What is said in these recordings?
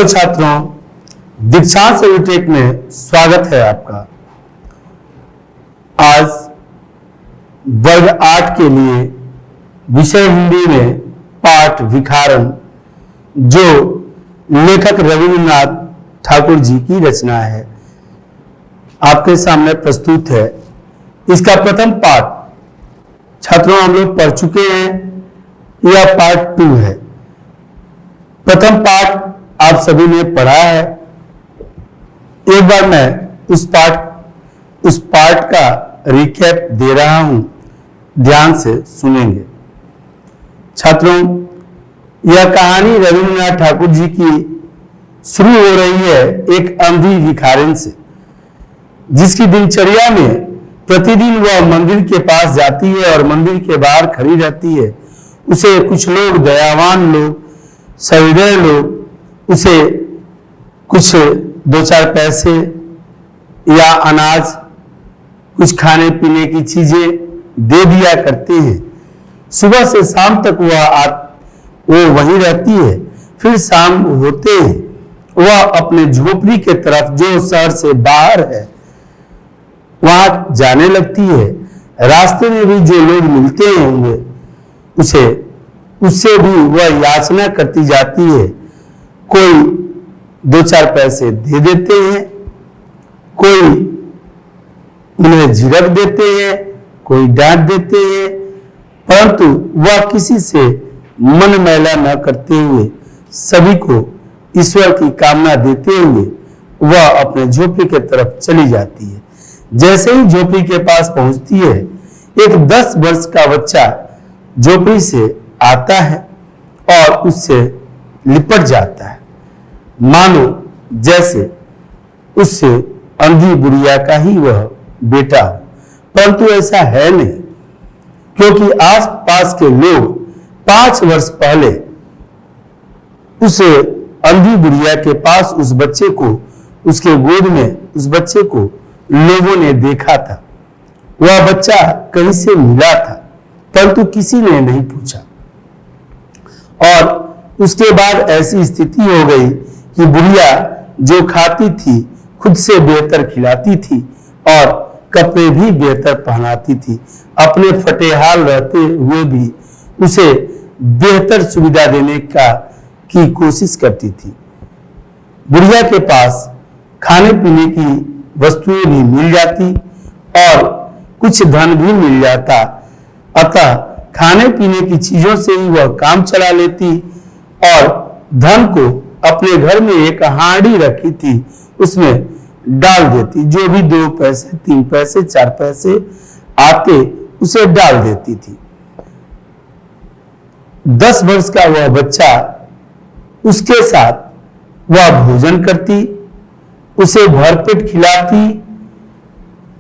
Hello छात्रों, दीक्षांत सेविटेक में स्वागत है आपका। आज वर्ग 8 के लिए विषय हिंदी में पाठ विखारण, जो लेखक रविन्द्रनाथ ठाकुर जी की रचना है, आपके सामने प्रस्तुत है। इसका प्रथम पाठ छात्रों हम लोग पढ़ चुके हैं, यह पार्ट 2 है। प्रथम पाठ आप सभी ने पढ़ा है। एक बार मैं उस पाठ का रिकैप दे रहा हूं, ध्यान से सुनेंगे। छात्रों, यह कहानी रविन्द्रनाथ ठाकुर जी की शुरू हो रही है एक अंधी भिखारिन से, जिसकी दिनचर्या में प्रतिदिन वह मंदिर के पास जाती है और मंदिर के बाहर खड़ी रहती है। उसे कुछ लोग, दयावान लोग, सहृदय लोग उसे कुछ 2-4 पैसे या अनाज, कुछ खाने पीने की चीजें दे दिया करते हैं। सुबह से शाम तक वो वहीं रहती है। फिर शाम होते ही वह अपने झोपड़ी के तरफ, जो शहर से बाहर है, वहां जाने लगती है। रास्ते में भी जो लोग मिलते होंगे उससे भी वह याचना करती जाती है। कोई 2-4 पैसे दे देते हैं, कोई उन्हें झिड़क देते हैं, कोई डांट देते हैं, परंतु वह किसी से मन मैला न करते हुए, सभी को ईश्वर की कामना देते हुए वह अपने झोपड़ी के तरफ चली जाती है। जैसे ही झोपड़ी के पास पहुंचती है, एक 10 वर्ष का बच्चा झोपड़ी से आता है और उससे लिपट जाता है, मानो जैसे उससे अंधी बुढ़िया का ही वह बेटा हो। परंतु ऐसा है नहीं, क्योंकि आस पास के लोग 5 वर्ष पहले उस अंधी बुढ़िया के पास उस बच्चे को, उसके गोद में उस बच्चे को लोगों ने देखा था। वह बच्चा कहीं से मिला था, परंतु किसी ने नहीं पूछा। और उसके बाद ऐसी स्थिति हो गई कि बुढ़िया जो खाती थी, खुद से बेहतर खिलाती थी और कपड़े भी बेहतर पहनाती थी। अपने फटेहाल रहते हुए भी उसे बेहतर सुविधा देने की कोशिश करती थी। बुढ़िया के पास खाने पीने की वस्तुएं भी मिल जाती और कुछ धन भी मिल जाता, अतः खाने पीने की चीजों से ही वह काम चला लेती और धन को अपने घर में एक हांडी रखी थी, उसमें डाल देती। जो भी 2 पैसे, 3 पैसे, 4 पैसे आते, उसे डाल देती थी। 10 वर्ष का वह बच्चा, उसके साथ वह भोजन करती, उसे भरपेट खिलाती,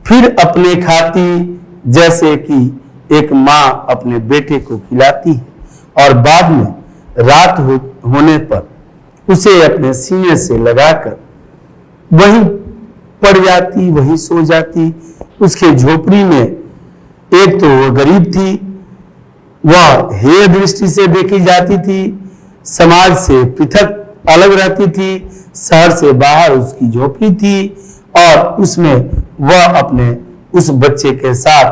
फिर अपने खाती, जैसे कि एक माँ अपने बेटे को खिलाती है, और बाद में रात होने पर उसे अपने सीने से लगाकर वहीं पड़ जाती, वहीं सो जाती। उसके झोपड़ी में एक तो वो गरीब थी, वह हेय दृष्टि से देखी जाती थी, समाज से पृथक अलग रहती थी, शहर से बाहर उसकी झोपड़ी थी और उसमें वह अपने उस बच्चे के साथ,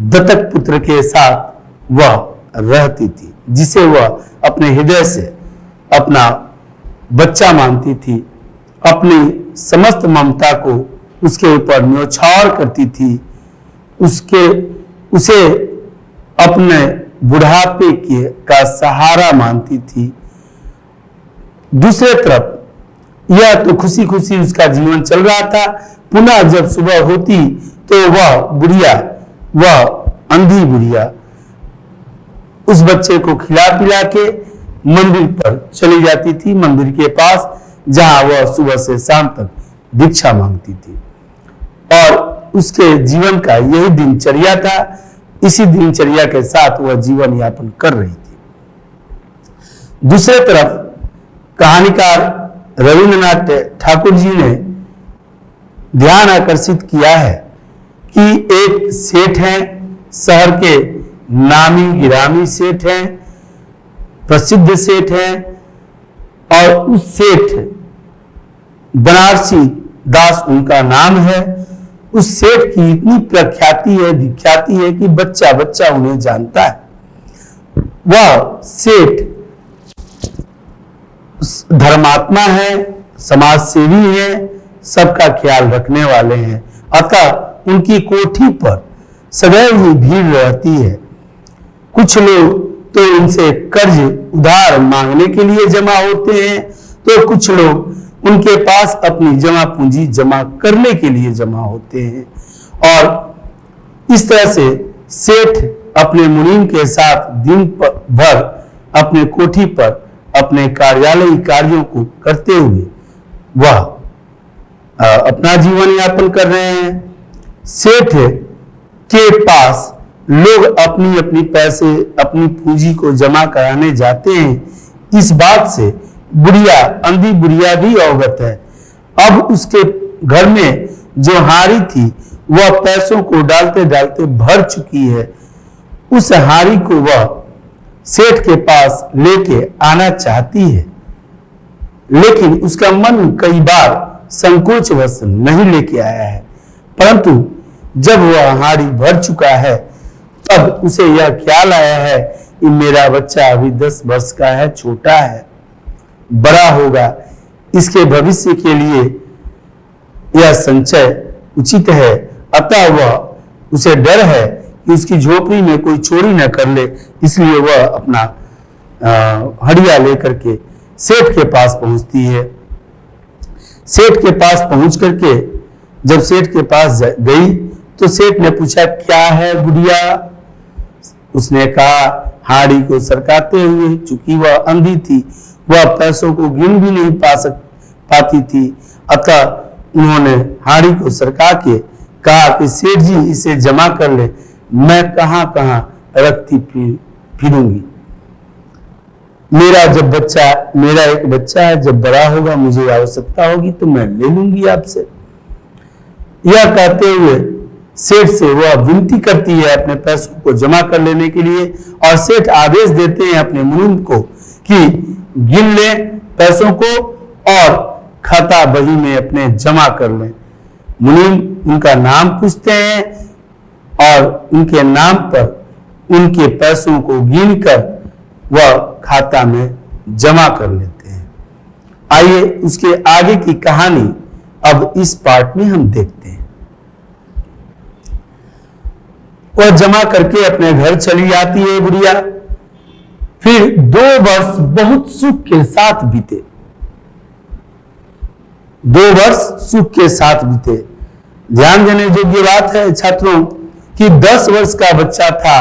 दत्तक पुत्र के साथ वह रहती थी, जिसे वह अपने हृदय से अपना बच्चा मानती थी। अपनी समस्त ममता को उसके ऊपर न्योछावर करती थी, उसे अपने बुढ़ापे का सहारा मानती थी। दूसरे तरफ यह तो खुशी खुशी उसका जीवन चल रहा था। पुनः जब सुबह होती तो वह बुढ़िया, वह अंधी बुढ़िया, उस बच्चे को खिला पिला के मंदिर पर चली जाती थी, मंदिर के पास, जहां वह सुबह से शाम तक भिक्षा मांगती थी। और उसके जीवन का यही दिनचर्या था। इसी दिनचर्या के साथ वह जीवन यापन कर रही थी। दूसरे तरफ कहानीकार रविन्द्रनाथ ठाकुर जी ने ध्यान आकर्षित किया है कि एक सेठ हैं, शहर के नामी गिरामी सेठ हैं, प्रसिद्ध सेठ हैं, और उस सेठ, बनारसी दास उनका नाम है, उस सेठ की इतनी प्रख्याति है, विख्याति है कि बच्चा बच्चा उन्हें जानता है। वह सेठ धर्मात्मा है, समाज सेवी है, सबका ख्याल रखने वाले हैं। अतः उनकी कोठी पर सदैव ही भीड़ रहती है। कुछ लोग तो उनसे कर्ज उधार मांगने के लिए जमा होते हैं, तो कुछ लोग उनके पास अपनी जमा पूंजी जमा करने के लिए जमा होते हैं। और इस तरह से सेठ अपने मुनीम के साथ दिन भर अपने कोठी पर अपने कार्यालयी कार्यों को करते हुए वह अपना जीवन यापन कर रहे हैं। सेठ के पास लोग अपनी अपनी पैसे, अपनी पूंजी को जमा कराने जाते हैं। इस बात से बुढ़िया, अंधी बुढ़िया भी अवगत है। अब उसके घर में जो हारी थी वह पैसों को डालते डालते भर चुकी है। उस हारी को वह सेठ के पास लेके आना चाहती है, लेकिन उसका मन कई बार संकोचवश नहीं लेके आया है। परंतु जब वह हारी भर चुका है तब उसे यह ख्याल आया है कि मेरा बच्चा अभी 10 वर्ष का है, छोटा है, बड़ा होगा, इसके भविष्य के लिए यह संचय उचित है। अतः वह उसे डर है कि उसकी झोपड़ी में कोई चोरी न कर ले, इसलिए वह अपना हड़िया लेकर के सेठ के पास पहुंचती है। सेठ के पास पहुंच करके जब सेठ के पास गई तो सेठ ने पूछा, क्या है बुढ़िया? उसने कहा, हाड़ी को सरकाते हुए, चूंकि वह अंधी थी, वह पैसों को गिन भी नहीं पाती थी, अतः उन्होंने हाड़ी को सरका के कहा कि सेठ जी इसे जमा कर ले, मैं कहां कहां रखती फिरूंगी। मेरा एक बच्चा है, जब बड़ा होगा मुझे आवश्यकता होगी तो मैं ले लूंगी आपसे। यह कहते हुए सेठ से वह विनती करती है अपने पैसों को जमा कर लेने के लिए, और सेठ आदेश देते हैं अपने मुनीम को कि गिन ले पैसों को और खाता बही में अपने जमा कर लें। मुनीम उनका नाम पूछते हैं और उनके नाम पर उनके पैसों को गिनकर वह खाता में जमा कर लेते हैं। आइए उसके आगे की कहानी अब इस पार्ट में हम देखते हैं। वह जमा करके अपने घर चली जाती है बुढ़िया। फिर 2 वर्ष बहुत सुख के साथ बीते। 2 वर्ष सुख के साथ बीते। ध्यान देने योग्य बात है छात्रों कि 10 वर्ष का बच्चा था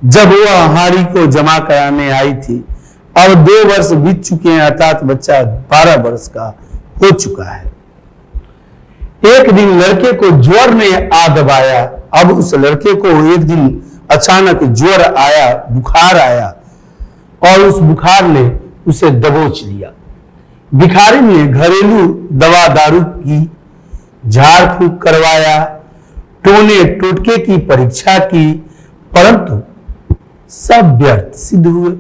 जब वह हाड़ी को जमा कराने आई थी। अब 2 वर्ष बीत चुके हैं, अर्थात बच्चा 12 वर्ष का हो चुका है। एक दिन लड़के को ज्वर ने आ दबाया। अब उस लड़के को एक दिन अचानक ज्वर आया, बुखार आया, और उस बुखार ने उसे दबोच लिया। भिखारी ने घरेलू दवा दारू की, झाड़ फूंक करवाया, टोने टोटके की परीक्षा की, परंतु सब व्यर्थ सिद्ध हुए।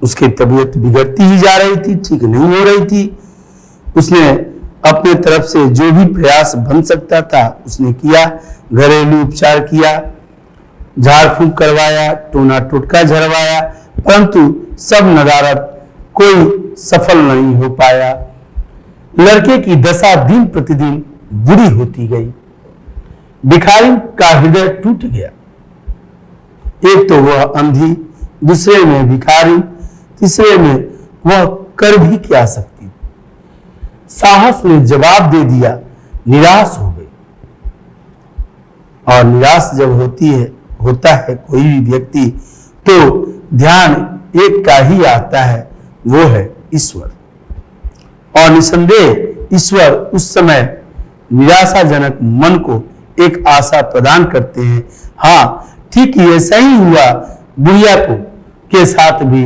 उसकी तबीयत बिगड़ती ही जा रही थी, ठीक नहीं हो रही थी। उसने अपने तरफ से जो भी प्रयास बन सकता था उसने किया, घरेलू उपचार किया, झाड़ फूंक करवाया, टोना टोटका झड़वाया, परंतु सब नदारद, कोई सफल नहीं हो पाया। लड़के की दशा दिन प्रतिदिन बुरी होती गई। भिखारी का हृदय टूट गया। एक तो वह अंधी, दूसरे में भिखारी, तीसरे में वह कर भी क्या सकती। साहस ने जवाब दे दिया, निराश हो गई। और निराश जब होता है कोई भी व्यक्ति, तो ध्यान एक का ही आता है, वो है ईश्वर। और निसंदेह ईश्वर उस समय निराशाजनक मन को एक आशा प्रदान करते हैं। हाँ, ठीक ऐसा ही हुआ बुढ़िया के साथ भी।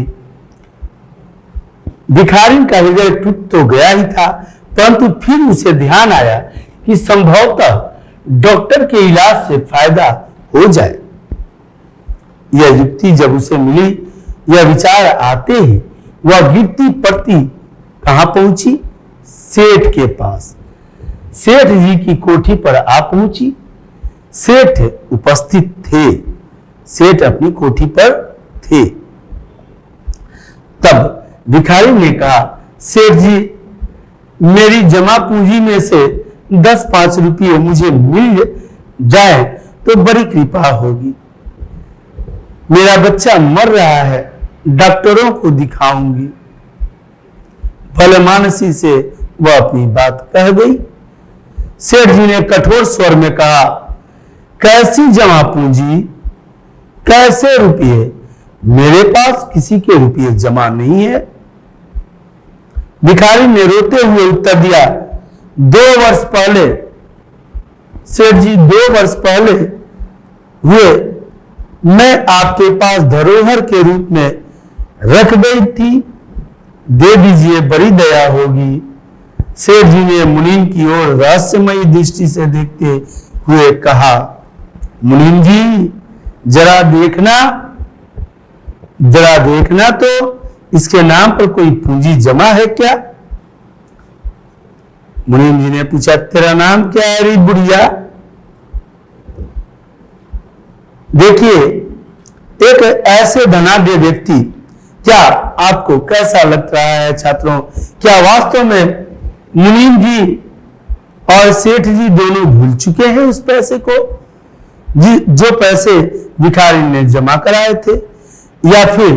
भिखारी का हृदय टूट तो गया ही था, परंतु फिर उसे ध्यान आया कि संभवतः डॉक्टर के इलाज से फायदा हो जाए। यह युक्ति जब उसे मिली, यह विचार आते ही वह गिरती पड़ती कहां पहुंची? सेठ के पास। सेठ जी की कोठी पर आ पहुंची। सेठ उपस्थित थे। सेठ अपनी कोठी पर थे। तब भिखारी ने कहा, सेठ जी, मेरी जमा पूंजी में से 10-5 रुपये मुझे मिल जाए तो बड़ी कृपा होगी। मेरा बच्चा मर रहा है, डॉक्टरों को दिखाऊंगी। भलेमानसी से वह अपनी बात कह गई। सेठ जी ने कठोर स्वर में कहा, कैसी जमा पूंजी, कैसे रुपये? मेरे पास किसी के रुपये जमा नहीं है। भिखारी ने रोते हुए उत्तर दिया, 2 वर्ष पहले, सेठ जी, 2 वर्ष पहले हुए मैं आपके पास धरोहर के रूप में रख गई थी, दे दीजिए, बड़ी दया होगी। सेठ जी ने मुनीम की ओर रहस्यमयी दृष्टि से देखते हुए कहा, मुनीम जी, जरा देखना तो इसके नाम पर कोई पूंजी जमा है क्या? मुनीम जी ने पूछा, तेरा नाम क्या है रे बुढ़िया? देखिए, एक ऐसे धनाढ्य व्यक्ति, क्या आपको कैसा लग रहा है छात्रों? क्या वास्तव में मुनीम जी और सेठ जी दोनों भूल चुके हैं उस पैसे को जो पैसे भिखारी ने जमा कराए थे, या फिर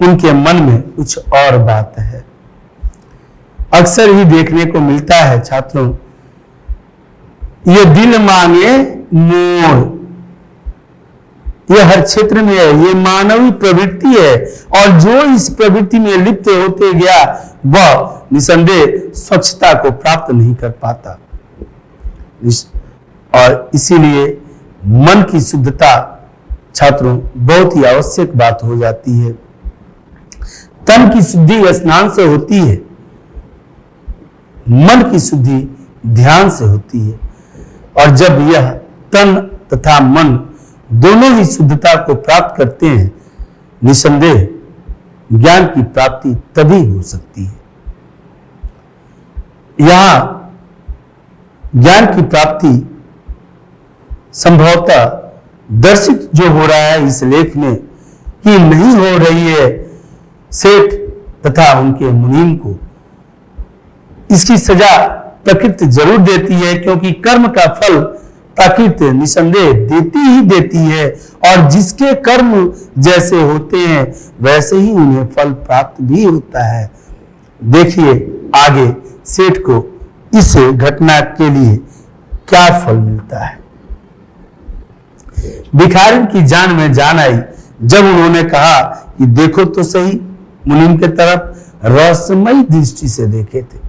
उनके मन में कुछ और बात है? अक्सर ही देखने को मिलता है छात्रों, ये दिल मांगे मोड़, ये हर क्षेत्र में है, ये मानवीय प्रवृत्ति है, और जो इस प्रवृत्ति में लिप्त होते गया वह निसंदेह स्वच्छता को प्राप्त नहीं कर पाता। और इसीलिए मन की शुद्धता छात्रों बहुत ही आवश्यक बात हो जाती है। तन की शुद्धि स्नान से होती है, मन की शुद्धि ध्यान से होती है, और जब यह तन तथा मन दोनों ही शुद्धता को प्राप्त करते हैं, निसंदेह ज्ञान की प्राप्ति तभी हो सकती है। यहां ज्ञान की प्राप्ति संभवतः दर्शित जो हो रहा है इस लेख में कि नहीं हो रही है सेठ तथा उनके मुनीम को, इसकी सजा प्रकृति जरूर देती है, क्योंकि कर्म का फल प्रकृति निसंदेह देती ही देती है, और जिसके कर्म जैसे होते हैं वैसे ही उन्हें फल प्राप्त भी होता है। देखिए आगे सेठ को इस घटना के लिए क्या फल मिलता है। भिखारी की जान में जान आई जब उन्होंने कहा कि देखो तो सही, मुनीम के तरफ रहस्यमयी दृष्टि से देखे थे।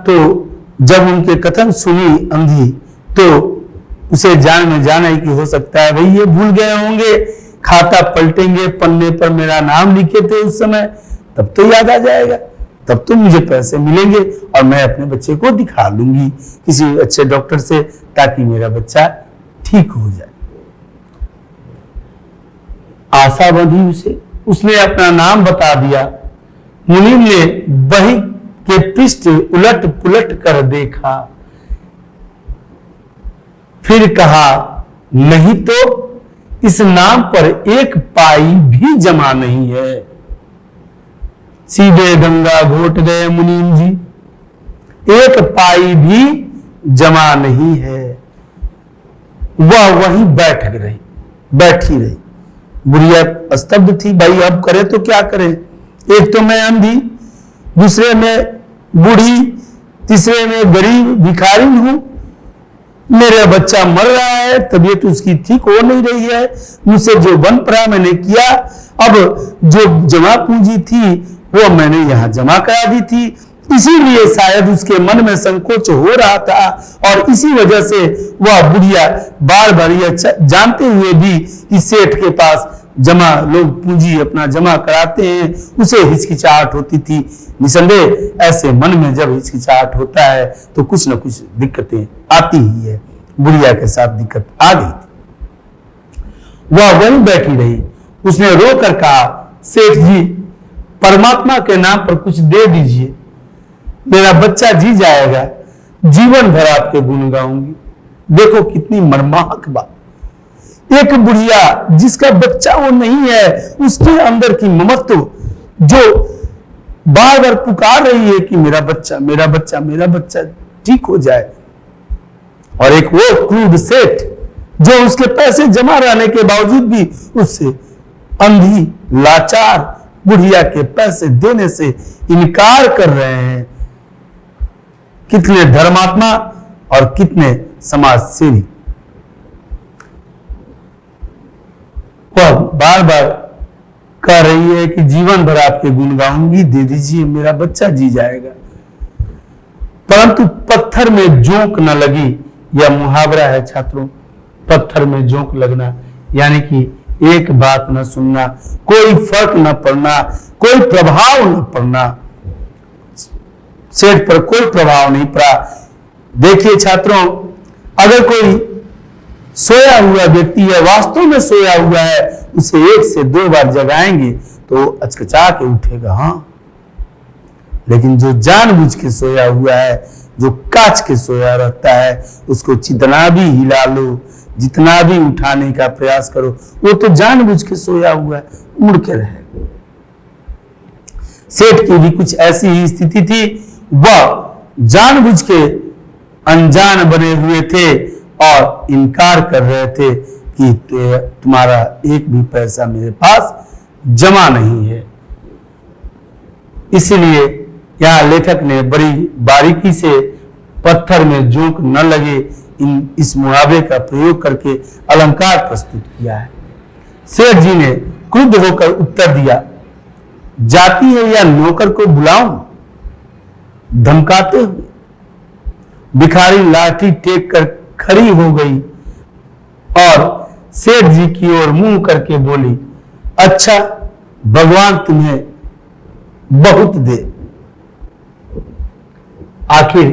तो जब उनके कथन सुनी अंधी, तो उसे जान में जान आई कि हो सकता है भाई ये भूल गए होंगे, खाता पलटेंगे, पन्ने पर मेरा नाम लिखे थे उस समय, तब तो याद आ जाएगा, तब तो मुझे पैसे मिलेंगे और मैं अपने बच्चे को दिखा लूंगी किसी अच्छे डॉक्टर से, ताकि मेरा बच्चा ठीक हो जाए। आशा बंधी उसे, उसने अपना नाम बता दिया। मुनीम ने बही के पृष्ठ उलट पुलट कर देखा, फिर कहा, नहीं तो इस नाम पर 1 पाई भी जमा नहीं है। सीधे गंगा घोट गए मुनीम जी, 1 पाई भी जमा नहीं है। वह वहीं बैठी रही। बुढ़िया स्तब्ध थी, भाई अब करे तो क्या करे, एक तो मैं अंधी, दूसरे में बूढ़ी, तीसरे में गरीब भिखारी हूं, मेरा बच्चा मर रहा है, तबीयत उसकी ठीक हो नहीं रही है, मुझसे जो बन पड़ा मैंने किया, अब जो जमा पूंजी थी वो मैंने यहां जमा करा दी थी, इसीलिए शायद उसके मन में संकोच हो रहा था, और इसी वजह से वह बुढ़िया बार बार यह जानते हुए भी कि सेठ के पास जमा लोग पूंजी अपना जमा कराते हैं, उसे हिचकिचाहट होती थी। निसंदेह ऐसे मन में जब हिचकिचाहट होता है तो कुछ न कुछ दिक्कतें आती ही है। बुढ़िया के साथ दिक्कत आ गई थी। वह वहीं बैठी रही। उसने रोकर कहा, सेठ जी परमात्मा के नाम पर कुछ दे दीजिए, मेरा बच्चा जी जाएगा, जीवन भर आपके गुण गाऊंगी। देखो कितनी मर्माहक बात। एक बुढ़िया जिसका बच्चा वो नहीं है, उसके अंदर की ममत्व जो बार बार पुकार रही है कि मेरा बच्चा मेरा बच्चा मेरा बच्चा ठीक हो जाए, और एक वो क्रूर सेठ जो उसके पैसे जमा रहने के बावजूद भी उससे अंधी लाचार बुढ़िया के पैसे देने से इनकार कर रहे हैं। कितने धर्मात्मा और कितने समाज सेवी। वह बार बार कह रही है कि जीवन भर आपके गुण गाऊंगी, दे दीजिए, मेरा बच्चा जी जाएगा। परंतु पत्थर में जोंक न लगी, यह मुहावरा है छात्रों। पत्थर में जोंक लगना यानी कि एक बात न सुनना, कोई फर्क न पड़ना, कोई प्रभाव न पड़ना। सेठ पर कोई प्रभाव नहीं पड़ा। देखिए छात्रों, अगर कोई सोया हुआ व्यक्ति है, वास्तव में सोया हुआ है, उसे 1 से 2 बार जगाएंगे तो अचकचा के उठेगा, हाँ। लेकिन जो जानबूझ के सोया हुआ है, जो काच के सोया रहता है, उसको जितना भी हिला लो, जितना भी उठाने का प्रयास करो, वो तो जानबूझ के सोया हुआ है, मुड़ के रहे। सेठ की भी कुछ ऐसी ही स्थिति थी। वह जानबूझ के अनजान बने हुए थे और इनकार कर रहे थे कि तुम्हारा एक भी पैसा मेरे पास जमा नहीं है। इसलिए यहां लेखक ने बड़ी बारीकी से पत्थर में जोंक न लगे इस मुहावरे का प्रयोग करके अलंकार प्रस्तुत किया है। सेठ जी ने क्रुद्ध होकर उत्तर दिया, जाती है या नौकर को बुलाऊं? धमकाते हुए भिखारी लाठी टेक कर खड़ी हो गई और सेठ जी की ओर मुंह करके बोली, अच्छा भगवान तुम्हें बहुत दे। आखिर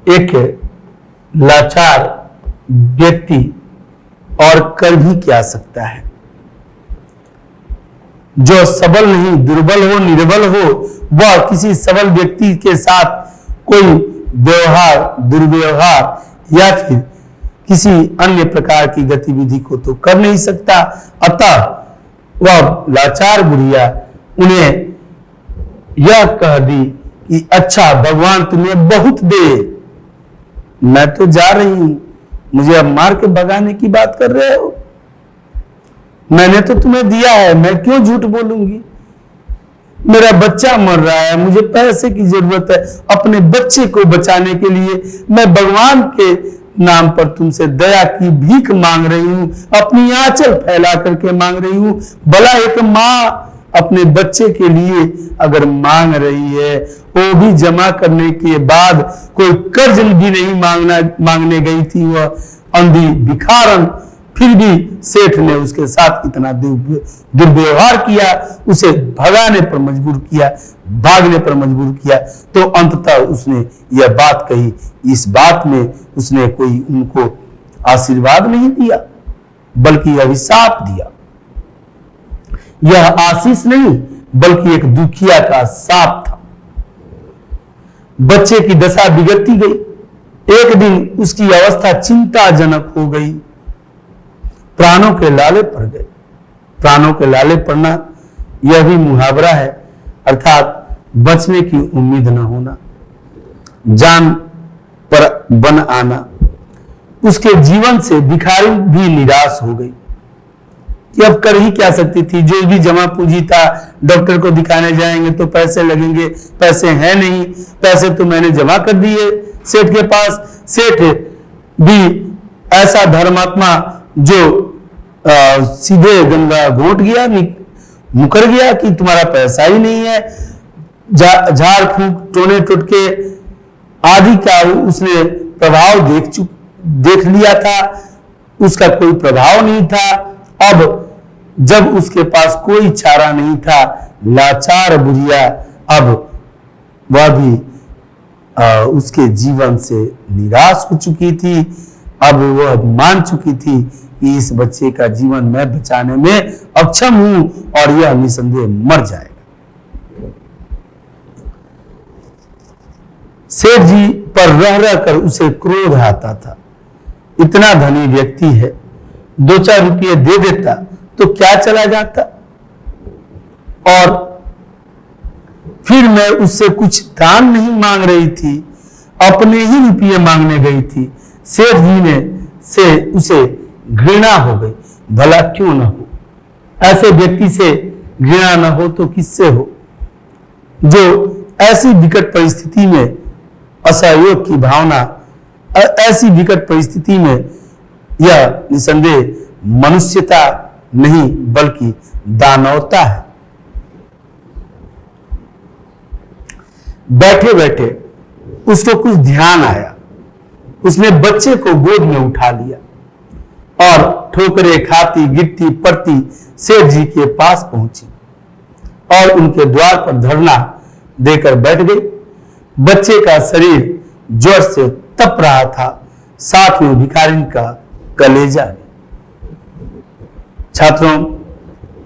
एक लाचार व्यक्ति और कर भी क्या सकता है? जो सबल नहीं, दुर्बल हो, निर्बल हो, वह किसी सबल व्यक्ति के साथ कोई व्यवहार, दुर्व्यवहार या फिर किसी अन्य प्रकार की गतिविधि को तो कर नहीं सकता। अतः वह लाचार बुढ़िया उन्हें यह कह दी कि अच्छा भगवान तुम्हें बहुत दे, मैं तो जा रही हूं, मुझे अब मार के भगाने की बात कर रहे हो? मैंने तो तुम्हें दिया है, मैं क्यों झूठ बोलूंगी? मेरा बच्चा मर रहा है, मुझे पैसे की जरूरत है, अपने बच्चे को बचाने के लिए मैं भगवान के नाम पर तुमसे दया की भीख मांग रही हूं, अपनी आंचल फैला करके मांग रही हूं। भला एक माँ अपने बच्चे के लिए अगर मांग रही है, वो भी जमा करने के बाद, कोई कर्ज भी नहीं मांगने गई थी वह अंधी भिखारन, फिर भी सेठ ने उसके साथ इतना दुर्व्यवहार किया, उसे भगाने पर मजबूर किया, भागने पर मजबूर किया। तो अंततः उसने यह बात कही। इस बात में उसने कोई उनको आशीर्वाद नहीं दिया, बल्कि अभिशाप दिया। यह आशीष नहीं, बल्कि एक दुखिया का शाप था। बच्चे की दशा बिगड़ती गई। एक दिन उसकी अवस्था चिंताजनक हो गई। प्राणों के लाले पड़ गए। प्राणों के लाले पड़ना यह भी मुहावरा है, अर्थात बचने की उम्मीद न होना, जान पर बन आना। उसके जीवन से भिखारी भी निराश हो गई कि अब कर ही क्या सकती थी। जो भी जमा पूंजी था, डॉक्टर को दिखाने जाएंगे तो पैसे लगेंगे, पैसे हैं नहीं, पैसे तो मैंने जमा कर दिए सेठ के पास। सेठ भी ऐसा धर्मात्मा जो सीधे गंगा घोट गया, मुकर गया कि तुम्हारा पैसा ही नहीं है। झाड़ फूंक, टोने टोटके आदि का उसने प्रभाव देख लिया था, उसका कोई प्रभाव नहीं था। अब जब उसके पास कोई चारा नहीं था, लाचार बुढ़िया अब वह भी उसके जीवन से निराश हो चुकी थी। अब वह मान चुकी थी कि इस बच्चे का जीवन मैं बचाने में अक्षम हूं और यह निसंदेह मर जाएगा। सेठ जी पर रह रहकर उसे क्रोध आता था। इतना धनी व्यक्ति है, 2-4 रुपये दे देता तो क्या चला जाता, और फिर मैं उससे कुछ दान नहीं मांग रही थी, अपने ही रुपये मांगने गई थी। सेठ जी ने से उसे घृणा हो गई। भला क्यों न हो, ऐसे व्यक्ति से घृणा न हो तो किससे हो, जो ऐसी विकट परिस्थिति में असहयोग की भावना, ऐसी विकट परिस्थिति में यह निसंदेह मनुष्यता नहीं बल्कि दानवता है। बैठे बैठे उसको कुछ ध्यान आया। उसने बच्चे को गोद में उठा लिया और ठोकरे खाती गिरती पड़ती सेठ जी के पास पहुंची और उनके द्वार पर धरना देकर बैठ गई। बच्चे का शरीर जोर से तप रहा था, साथ में भिखारी का कलेजा भी। छात्रों,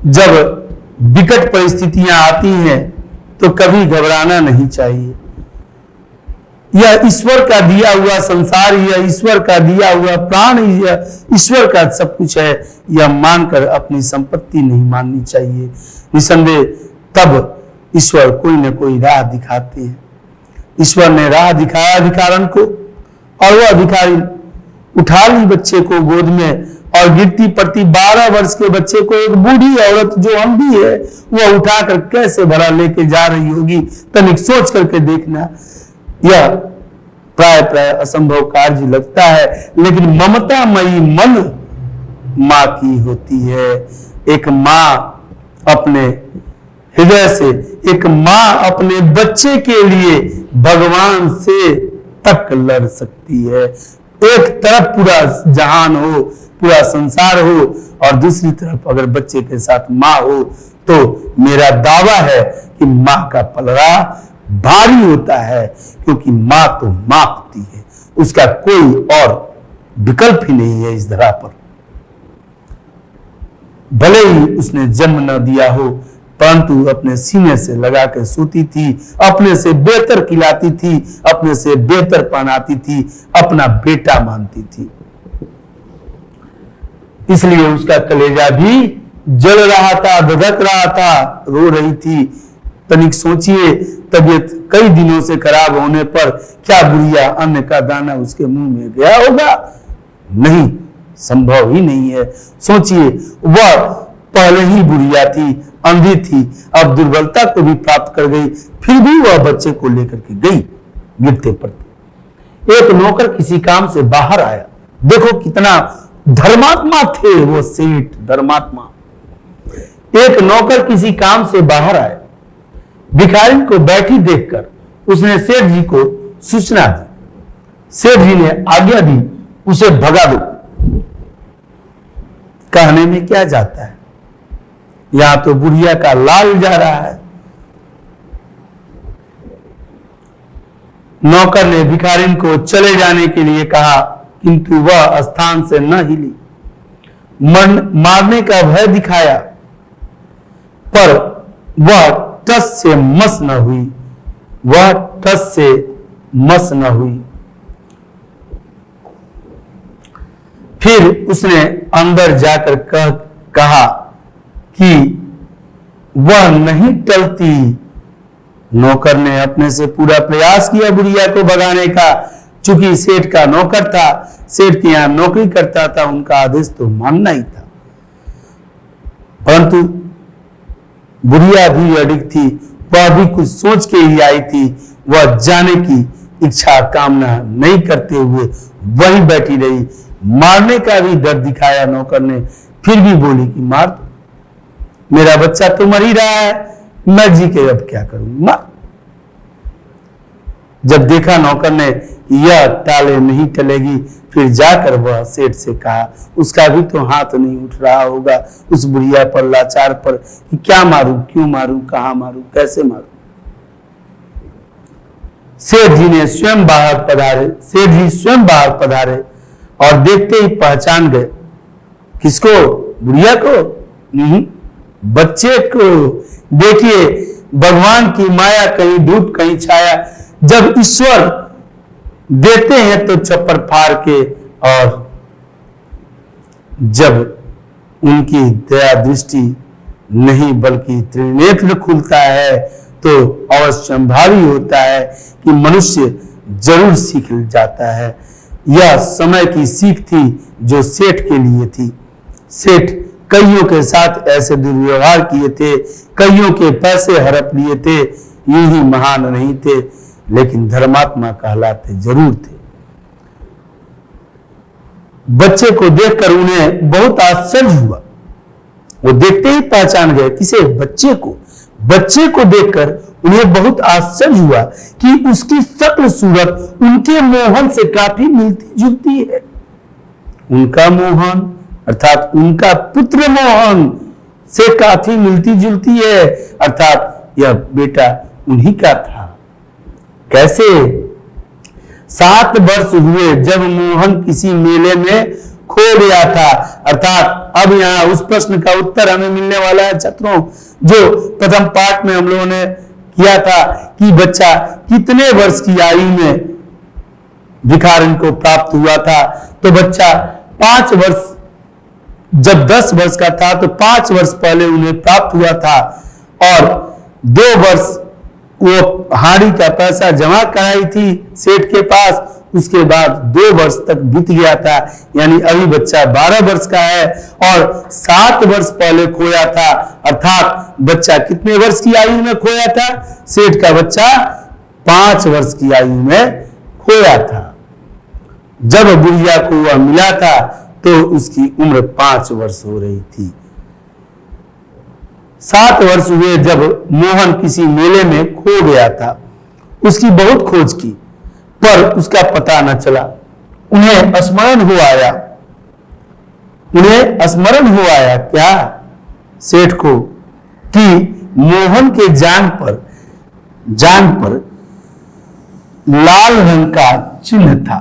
जब विकट परिस्थितियां आती हैं तो कभी घबराना नहीं चाहिए। यह ईश्वर का दिया हुआ संसार, यह ईश्वर का दिया हुआ प्राण, यह ईश्वर का सब कुछ है, यह मानकर अपनी संपत्ति नहीं माननी चाहिए। निसंदेह तब ईश्वर कोई न कोई राह दिखाते हैं। ईश्वर ने राह दिखाया भिखारन को और वह भिखारी उठा ली बच्चे को गोद में, और गिरती पड़ती 12 वर्ष के बच्चे को एक बूढ़ी औरत जो अंधी है वह उठाकर कैसे भरा लेके जा रही होगी, तनिक सोच करके देखना। यह प्राय असंभव कार्य लगता है, लेकिन ममतामयी मन मां की होती है। एक मां अपने हृदय से, एक मां अपने बच्चे के लिए भगवान से तक लड़ सकती है। एक तरफ पूरा जहान हो, पूरा संसार हो, और दूसरी तरफ अगर बच्चे के साथ मां हो, तो मेरा दावा है कि मां का पलड़ा भारी होता है, क्योंकि मां तो मां होती है, उसका कोई और विकल्प ही नहीं है इस धरा पर। भले ही उसने जन्म न दिया हो, परंतु अपने सीने से लगा कर सोती थी, अपने से बेहतर खिलाती थी, अपने से बेहतर पहनाती थी, अपना बेटा मानती थी। इसलिए उसका कलेजा भी जल रहा था, धधक रहा था, रो रही थी। तनिक सोचिए, तबीयत कई दिनों से खराब होने पर क्या बुढ़िया अन्न का दाना उसके मुंह में गया होगा? नहीं, संभव ही नहीं है। सोचिए, वह पहले ही बुढ़िया थी, अंधी थी, अब दुर्बलता को भी प्राप्त कर गई, फिर भी वह बच्चे को लेकर के गई गिरते पड़ते। एक नौकर किसी काम से बाहर आया। देखो कितना धर्मात्मा थे वो सेठ, धर्मात्मा। एक नौकर किसी काम से बाहर आया, भिखारी को बैठी देखकर उसने सेठ जी को सूचना दी। सेठ जी ने आज्ञा दी, उसे भगा दो। कहने में क्या जाता है, यहां तो बुढ़िया का लाल जा रहा है। नौकर ने भिखारी को चले जाने के लिए कहा, किंतु वह स्थान से न हिली। मारने का भय दिखाया, पर वह टस से मस न हुई, वह टस से मस न हुई। फिर उसने अंदर जाकर कहा कि वह नहीं टलती। नौकर ने अपने से पूरा प्रयास किया बुढ़िया को भगाने का, चूंकि सेठ का नौकर था, सेठ के यहां नौकरी करता था, उनका आदेश तो मानना ही था। परंतु बुढ़िया भी अडिग थी, वह भी कुछ सोच के ही आई थी। वह जाने की इच्छा कामना नहीं करते हुए वहीं बैठी रही। मारने का भी डर दिखाया नौकर ने, फिर भी बोली कि मार दो, मेरा बच्चा तो मर ही रहा है, मैं जी के अब क्या करूं, मार। जब देखा नौकर ने यह टाले नहीं टलेगी, फिर जाकर वह सेठ से कहा, उसका भी तो हाथ नहीं उठ रहा होगा उस बुढ़िया पर, लाचार पर, कि क्या मारूं, क्यों मारूं, कहां मारूं, कैसे मारूं। सेठ जी ने स्वयं बाहर पधारे, सेठ जी स्वयं बाहर पधारे और देखते ही पहचान गए। किसको? बुढ़िया को? नहीं, बच्चे को देखिए, भगवान की माया कहीं धूप कहीं छाया। जब ईश्वर देते हैं तो चप्पड़ फाड़ के, और जब उनकी दया दृष्टि नहीं बल्कि त्रिनेत्र खुलता है तो अवश्यंभावी होता है कि मनुष्य जरूर सीख जाता है। यह समय की सीख थी जो सेठ के लिए थी। सेठ कईयों के साथ ऐसे दुर्व्यवहार किए थे, कईयों के पैसे हड़प लिए थे, यूं ही महान नहीं थे, लेकिन धर्मात्मा कहलाते जरूर थे। बच्चे को देखकर उन्हें बहुत आश्चर्य हुआ। वो देखते ही पहचान गए। किसे? बच्चे को। बच्चे को देखकर उन्हें बहुत आश्चर्य हुआ कि उसकी शक्ल सूरत उनके मोहन से काफी मिलती जुलती है। उनका मोहन अर्थात उनका पुत्र मोहन से काफी मिलती जुलती है, अर्थात यह बेटा उन्हीं का था। कैसे? 7 वर्ष हुए जब मोहन किसी मेले में खो गया था। अर्थात अब यहाँ उस प्रश्न का उत्तर हमें मिलने वाला है छात्रों, जो प्रथम पाठ में हम लोगों ने किया था कि बच्चा कितने वर्ष की आयु में भिखारिन को प्राप्त हुआ था। तो बच्चा 5 वर्ष, जब 10 वर्ष का था तो 5 वर्ष पहले उन्हें प्राप्त हुआ था, और 2 वर्ष वो हाड़ी का पैसा जमा कराई थी सेठ के पास। उसके बाद 2 वर्ष तक बीत गया था, यानी अभी बच्चा 12 वर्ष का है, और 7 वर्ष पहले खोया था। अर्थात बच्चा कितने वर्ष की आयु में खोया था? सेठ का बच्चा 5 वर्ष की आयु में खोया था। जब बुढ़िया को वह मिला था तो उसकी उम्र 5 वर्ष हो रही थी। 7 वर्ष हुए जब मोहन किसी मेले में खो गया था। उसकी बहुत खोज की पर उसका पता न चला। उन्हें स्मरण हो आया, उन्हें स्मरण हो आया क्या? सेठ को, कि मोहन के जांघ पर लाल रंग का चिन्ह था।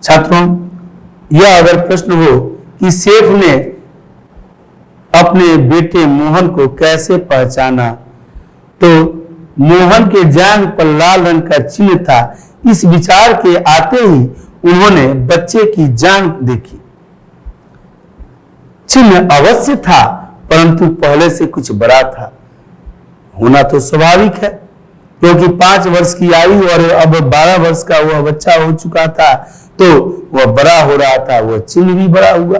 छात्रों, यह अगर प्रश्न हो कि सेठ ने अपने बेटे मोहन को कैसे पहचाना, तो मोहन के जांघ पर लाल रंग का चिन्ह था, इस विचार के आते ही उन्होंने बच्चे की जांघ देखी। चिन्ह अवश्य था परंतु पहले से कुछ बड़ा था। होना तो स्वाभाविक है, क्योंकि 5 वर्ष की आयु और अब 12 वर्ष का वह बच्चा हो चुका था, तो वह बड़ा हो रहा था, वह चिन्ह भी बड़ा हुआ।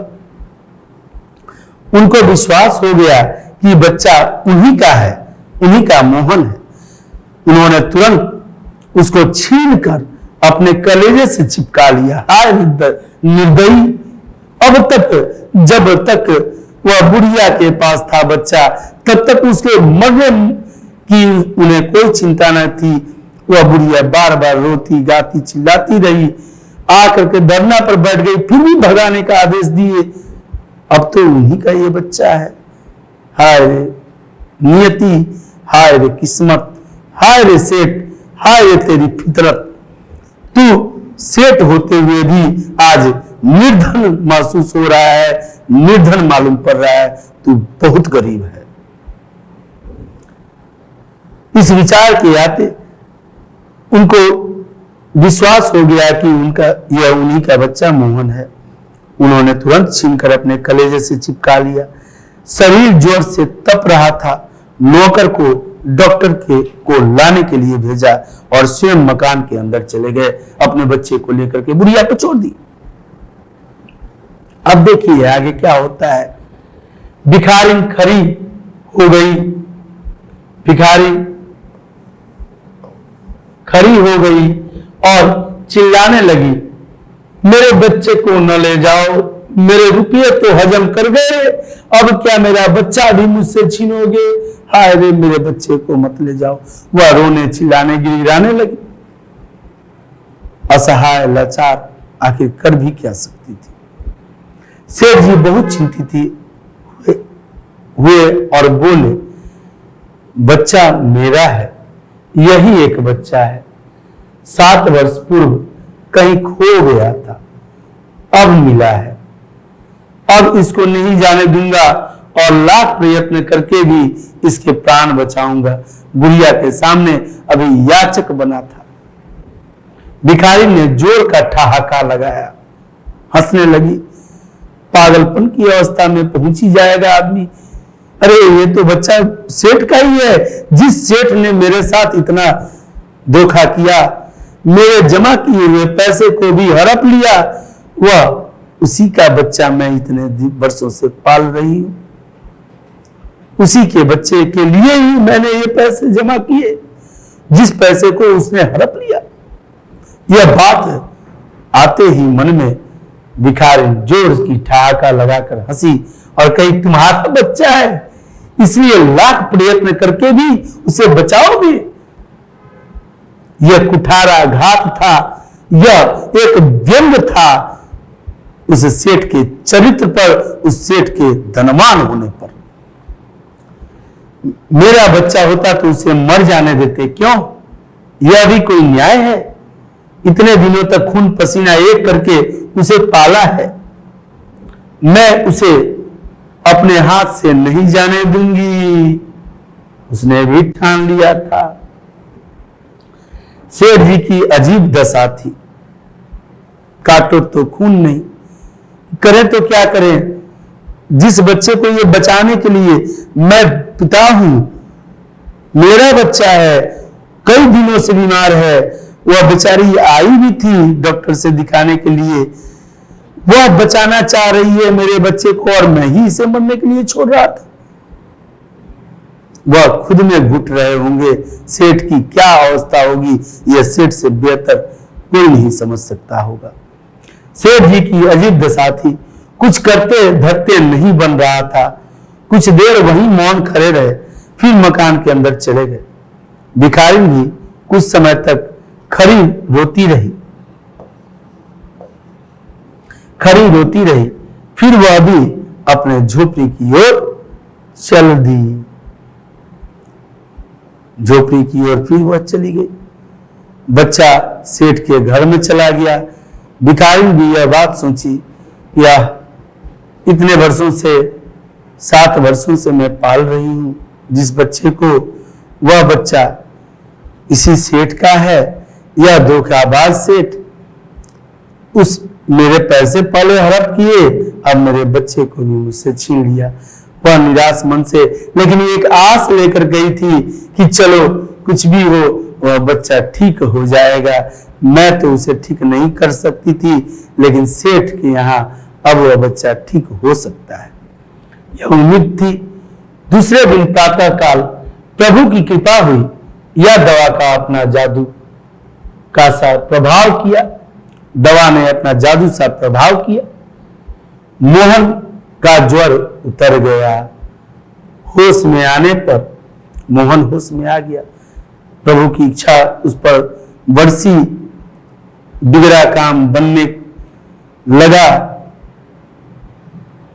उनको विश्वास हो गया कि बच्चा उन्हीं का है, उन्हीं का मोहन है। उन्होंने तुरंत उसको छीनकर अपने कलेजे से चिपका लिया। हाय निर्दयी! अब तक, जब तक वह बुढ़िया के पास था बच्चा, तब तक उसके मरने की उन्हें कोई चिंता न थी। वह बुढ़िया बार बार रोती गाती चिल्लाती रही, आकर के धरना पर बैठ गई, फिर भी भगाने का आदेश दिए। अब तो उन्हीं का ये बच्चा है। हाय रे नियति, हाय रे किस्मत, हाय रे सेठ, हाय रे तेरी फितरत। तू सेठ होते हुए भी आज निर्धन महसूस हो रहा है, निर्धन मालूम पड़ रहा है, तू बहुत गरीब है। इस विचार के आते उनको विश्वास हो गया कि यह उन्हीं का बच्चा मोहन है। उन्होंने तुरंत छीनकर अपने कलेजे से चिपका लिया। शरीर जोर से तप रहा था। नौकर को डॉक्टर को लाने के लिए भेजा और स्वयं मकान के अंदर चले गए। अपने बच्चे को लेकर के बुढ़िया को छोड़ दी। अब देखिए आगे क्या होता है। भिखारिन खड़ी हो गई, भिखारी खड़ी हो गई और चिल्लाने लगी, मेरे बच्चे को न ले जाओ, मेरे रुपये तो हजम कर गए, अब क्या मेरा बच्चा भी मुझसे छीनोगे? हाय रे मेरे बच्चे को मत ले जाओ। वह रोने चिल्लाने गिड़गिड़ाने लगी। असहाय लाचार आखिर कर भी क्या सकती थी। सेठ जी बहुत चिंतित हुए और बोले, बच्चा मेरा है, यही एक बच्चा है। 7 वर्ष पूर्व कहीं खो गया था, अब मिला है। अब इसको नहीं जाने दूंगा और लाख प्रयत्न करके भी इसके प्राण बचाऊंगा। बुढ़िया के सामने अभी याचक बना था। भिखारी ने जोर का ठहाका लगाया, हंसने लगी। पागलपन की अवस्था में पहुंच ही जाएगा आदमी। अरे ये तो बच्चा सेठ का ही है। जिस सेठ ने मेरे साथ इतना धोखा किया, मेरे जमा किए हुए पैसे को भी हड़प लिया, वह उसी का बच्चा मैं इतने वर्षों से पाल रही हूं। उसी के बच्चे के लिए ही मैंने ये पैसे जमा किए, जिस पैसे को उसने हड़प लिया। यह बात आते ही मन में भिखारी जोर की ठहाका लगाकर हंसी और कही, तुम्हारा बच्चा है इसलिए लाख प्रयत्न करके भी उसे बचाओगे? यह कुठारा घात था, यह एक व्यंग था उस सेठ के चरित्र पर, उस सेठ के धनवान होने पर। मेरा बच्चा होता तो उसे मर जाने देते, क्यों? यह भी कोई न्याय है? इतने दिनों तक खून पसीना एक करके उसे पाला है, मैं उसे अपने हाथ से नहीं जाने दूंगी। उसने भी ठान लिया था। सेठ जी की अजीब दशा थी। काटो तो खून नहीं, करें तो क्या करें? जिस बच्चे को ये बचाने के लिए मैं पिता हूं, मेरा बच्चा है, कई दिनों से बीमार है, वह बेचारी आई भी थी डॉक्टर से दिखाने के लिए, वह बचाना चाह रही है मेरे बच्चे को और मैं ही इसे मरने के लिए छोड़ रहा था। वह खुद में घुट रहे होंगे, सेठ की क्या अवस्था होगी यह सेठ से बेहतर कोई नहीं समझ सकता होगा। सेठ जी की अजीब दशा थी। कुछ करते धरते नहीं बन रहा था। कुछ देर वहीं मौन खड़े रहे, फिर मकान के अंदर चले गए। भिखारी भी कुछ समय तक खड़ी रोती रही, फिर वह भी अपने झोपड़ी की ओर चल दी। झोपड़ी की ओर फिर वह चली गई। बच्चा सेठ के घर में चला गया। भिखारी भी यह बात सोची, यह इतने वर्षों से 7 वर्षों से मैं पाल रही हूं जिस बच्चे को, वह बच्चा इसी सेठ का है। यह धोखाबाज सेठ उस मेरे पैसे पहले हड़प किए, अब मेरे बच्चे को भी मुझसे छीन लिया। वह निराश मन से, लेकिन एक आस लेकर गई थी कि चलो कुछ भी हो वह बच्चा ठीक हो जाएगा। मैं तो उसे ठीक नहीं कर सकती थी, लेकिन सेठ के यहाँ अब वह बच्चा ठीक हो सकता है, यह उम्मीद थी। दूसरे दिन प्रातः काल प्रभु की कृपा हुई। यह दवा का अपना जादू का सा प्रभाव किया। दवा ने अपना जादू सा प्रभाव किया। मोहन का ज्वर उतर गया। होश में आने पर मोहन होश में आ गया। प्रभु की इच्छा उस पर बरसी, बिगड़ा काम बनने लगा।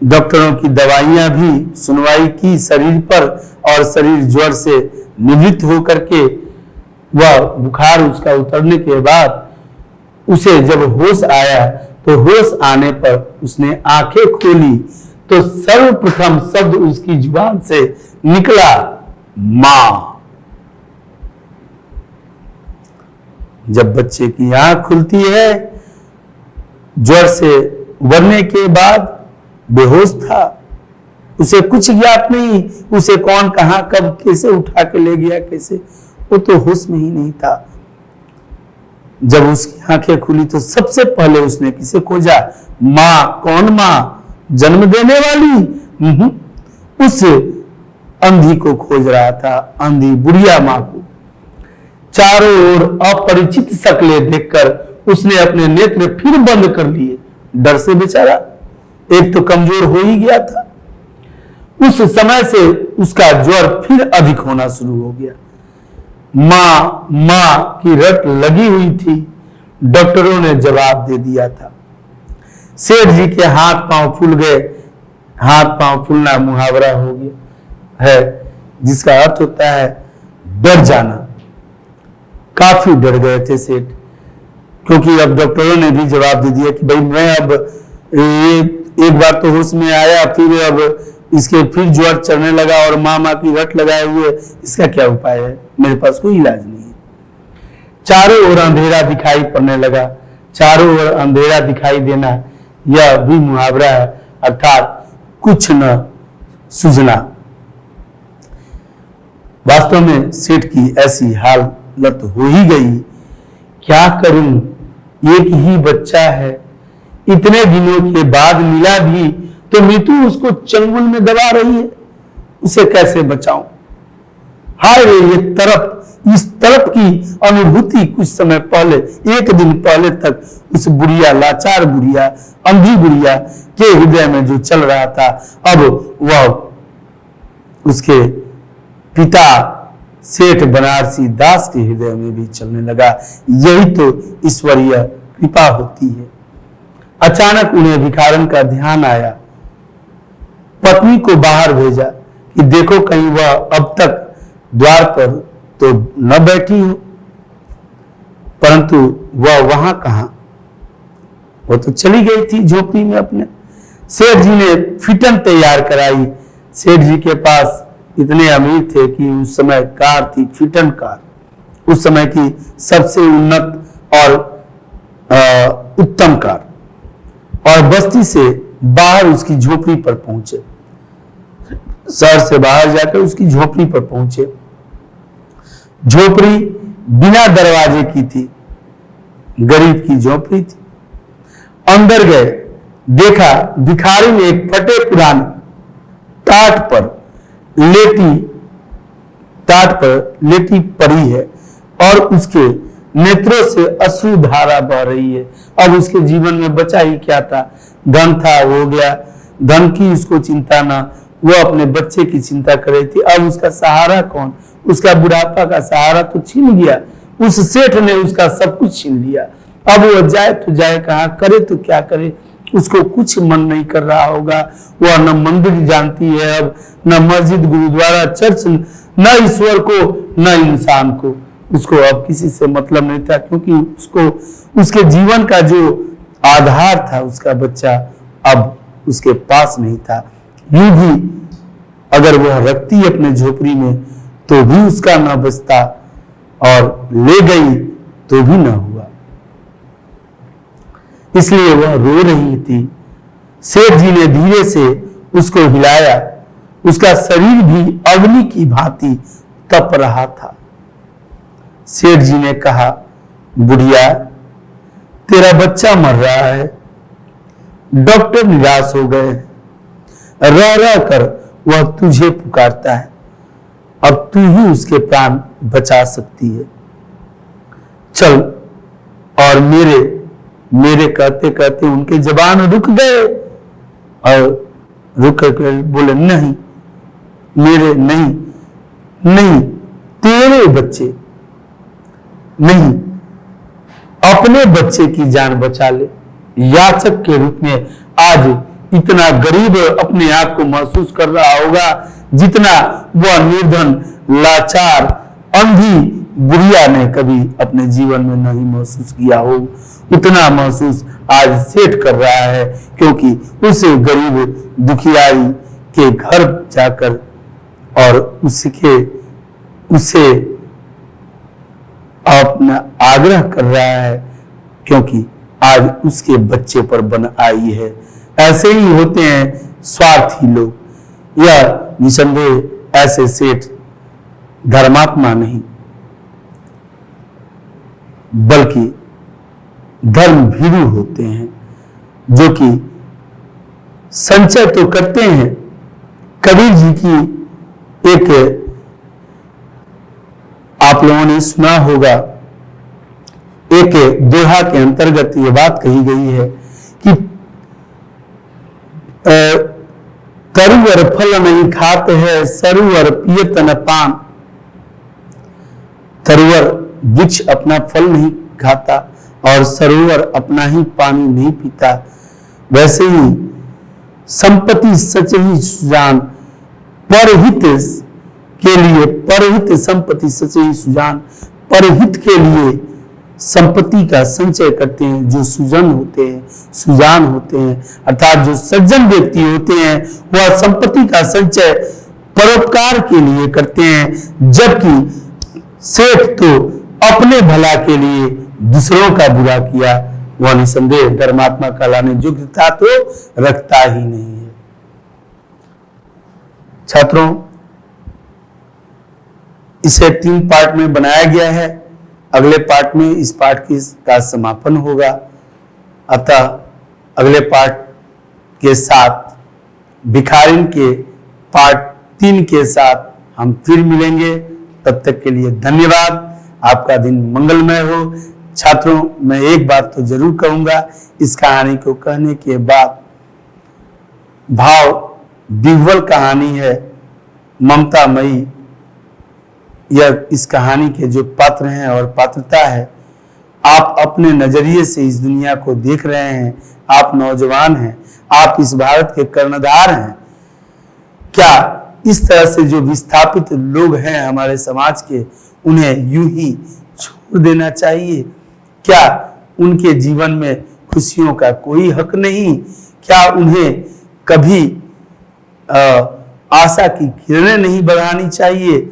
डॉक्टरों की दवाइयां भी सुनवाई की शरीर पर, और शरीर ज्वर से निवृत्त होकर के वह बुखार उसका उतरने के बाद उसे जब होश आया, तो होश आने पर उसने आंखें खोली तो सर्वप्रथम शब्द उसकी जुबान से निकला, मां। जब बच्चे की आंख खुलती है, ज्वर से उबरने के बाद बेहोश था, उसे कुछ ज्ञात नहीं, उसे कौन कहां कब कैसे उठा के ले गया, कैसे, वो तो होश में ही नहीं था। जब उसकी आंखें खुली तो सबसे पहले उसने किसे खोजा? मां। कौन मां? जन्म देने वाली? उस अंधी को खोज रहा था, अंधी बुढ़िया मां को। चारों ओर अपरिचित शक्लें देखकर उसने अपने नेत्र फिर बंद कर लिए। डर से बेचारा एक तो कमजोर हो ही गया था। उस समय से उसका ज्वर फिर अधिक होना शुरू हो गया। मां मां की रट लगी हुई थी। डॉक्टरों ने जवाब दे दिया था। सेठ जी के हाथ पांव फूल गए। हाथ पांव फूलना मुहावरा हो गया है, जिसका अर्थ होता है डर जाना। काफी डर गए थे सेठ, क्योंकि अब डॉक्टरों ने भी जवाब दे दिया कि भाई मैं अब एक बार तो होश में आया, फिर अब इसके फिर ज्वर चढ़ने लगा और माँ की रट लगाए हुए, इसका क्या उपाय है? मेरे पास कोई इलाज नहीं है। चारों ओर अंधेरा दिखाई पड़ने लगा। चारों ओर अंधेरा दिखाई देना यह भी मुहावरा है, अर्थात कुछ न सूझना। वास्तव में सेठ की ऐसी हालत हो ही गई। क्या करूं, एक ही बच्चा है, इतने दिनों के बाद मिला भी तो मृत्यु उसको चंगुल में दबा रही है, उसे कैसे बचाऊं? हाय रे, ये तरफ, इस तरफ की अनुभूति कुछ समय पहले, एक दिन पहले तक उस बुढ़िया, लाचार बुढ़िया, अंधी बुढ़िया के हृदय में जो चल रहा था, अब वह उसके पिता सेठ बनारसी दास के हृदय में भी चलने लगा। यही तो ईश्वरीय कृपा होती है। अचानक उन्हें भिखारन का ध्यान आया। पत्नी को बाहर भेजा कि देखो कहीं वह अब तक द्वार पर तो न बैठी हो, परंतु वह वहां कहां, वो तो चली गई थी झोपड़ी में अपने। सेठ जी ने फिटन तैयार कराई। सेठ जी के पास इतने अमीर थे कि उस समय कार थी, फिटन कार, उस समय की सबसे उन्नत और उत्तम कार। और बस्ती से बाहर उसकी झोपड़ी पर पहुंचे, शहर से बाहर जाकर उसकी झोपड़ी पर पहुंचे। झोपड़ी बिना दरवाजे की थी, गरीब की झोपड़ी थी। अंदर गए, देखा भिखारी ने एक फटे पुराने टाट पर लेटी पड़ी है और उसके नेत्रों से अश्रु धारा बह रही है। अब उसके जीवन में बचा ही क्या था? धन था, हो गया। धन की उसको चिंता ना, वो अपने बच्चे की चिंता कर रही थी। अब उसका सहारा कौन? उसका बुढ़ापा का सहारा तो छीन गया, उस सेठ ने उसका सब कुछ छीन लिया। अब वो जाए तो जाए कहां, करे तो क्या करे? उसको कुछ मन नहीं कर रहा होगा। वह न मंदिर जानती है अब, न मस्जिद, गुरुद्वारा, चर्च, न ईश्वर को, न इंसान को। उसको अब किसी से मतलब नहीं था, क्योंकि उसको उसके जीवन का जो आधार था, उसका बच्चा, अब उसके पास नहीं था। यूं भी अगर वह रखती अपने झोपड़ी में तो भी उसका न बचता, और ले गई तो भी न हुआ। इसलिए वह रो रही थी। सेठ जी ने धीरे से उसको हिलाया। उसका शरीर भी अग्नि की भांति तप रहा था। सेठ जी ने कहा, बुढ़िया, तेरा बच्चा मर रहा है। डॉक्टर निराश हो गए। रह रह कर वह तुझे पुकारता है। अब तू ही उसके प्राण बचा सकती है। चल। और मेरे कहते कहते उनके जबान रुक गए और रुक कर बोले, नहीं, मेरे नहीं, नहीं, तेरे बच्चे नहीं, अपने बच्चे की जान बचा ले। याचक के रूप में आज इतना गरीब अपने आप को महसूस कर रहा होगा जितना वह निर्धन, लाचार, अंधी बुढ़िया ने कभी अपने जीवन में नहीं महसूस किया हो। उतना महसूस आज सेठ कर रहा है, क्योंकि उसे गरीब दुखियारी के घर जाकर और उसे अपना आग्रह कर रहा है, क्योंकि आज उसके बच्चे पर बन आई है। ऐसे ही होते हैं स्वार्थी लोग। यह निसंदेह ऐसे सेठ धर्मात्मा नहीं, बल्कि धर्म भीरू होते हैं, जो कि संचय तो करते हैं। कबीर जी की एक, आप लोगों ने सुना होगा, एक दोहा के अंतर्गत ये बात कही गई है कि तरुवर फल नहीं खाते है, सरुवर पियत न पान। तरुवर वृक्ष अपना फल नहीं खाता और सरोवर अपना ही पानी नहीं पीता। वैसे ही संपत्ति सच ही सुजान, परहित के लिए परहित संपत्ति सच ही सुजान, परहित के लिए संपत्ति का संचय करते हैं, जो सुजन होते हैं, सुजान होते हैं, अर्थात जो सज्जन व्यक्ति होते हैं, वह संपत्ति का संचय परोपकार के लिए करते हैं, जबकि सेठ तो अपने भला के लिए दूसरों का बुरा किया, वह निसंदेह धर्मात्मा कहलाने योग्यता तो रखता ही नहीं है। छात्रों, इसे 3 पार्ट में बनाया गया है। अगले पार्ट में इस पाठ का समापन होगा। अतः अगले पार्ट के साथ भिखारिन के पार्ट 3 के साथ हम फिर मिलेंगे। तब तक के लिए धन्यवाद। आपका दिन मंगलमय हो। छात्रों, मैं एक बात तो जरूर कहूंगा, इस कहानी को कहने के बाद भाव विह्वल कहानी है, ममतामयी। यह इस कहानी के जो पात्र हैं और पात्रता है, आप अपने नजरिए से इस दुनिया को देख रहे हैं। आप नौजवान हैं, आप इस भारत के कर्णधार हैं। क्या इस तरह से जो विस्थापित लोग हैं हमारे समाज के, उन्हें यूं ही छोड़ देना चाहिए? क्या उनके जीवन में खुशियों का कोई हक नहीं? क्या उन्हें कभी आशा की किरणें नहीं बढ़ानी चाहिए,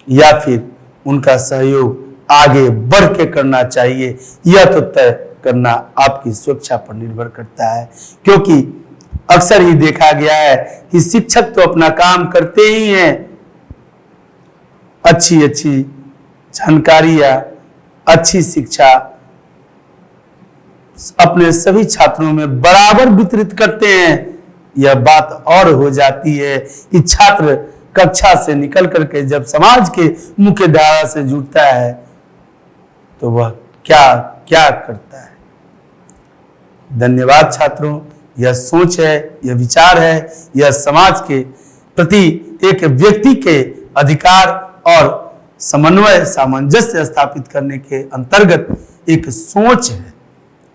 या फिर उनका सहयोग आगे बढ़ के करना चाहिए? यह तो तय करना आपकी स्वेच्छा पर निर्भर करता है, क्योंकि अक्सर ही देखा गया है कि शिक्षक तो अपना काम करते ही हैं, अच्छी अच्छी जानकारियां, अच्छी शिक्षा अपने सभी छात्रों में बराबर वितरित करते हैं। यह बात और हो जाती है कि छात्र कक्षा से निकल करके जब समाज के मुख्य धारा से जुड़ता है तो वह क्या क्या करता है। धन्यवाद छात्रों। यह सोच है, यह विचार है, यह समाज के प्रति एक व्यक्ति के अधिकार और समन्वय सामंजस्य स्थापित करने के अंतर्गत एक सोच है,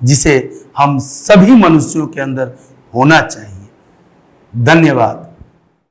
जिसे हम सभी मनुष्यों के अंदर होना चाहिए। धन्यवाद।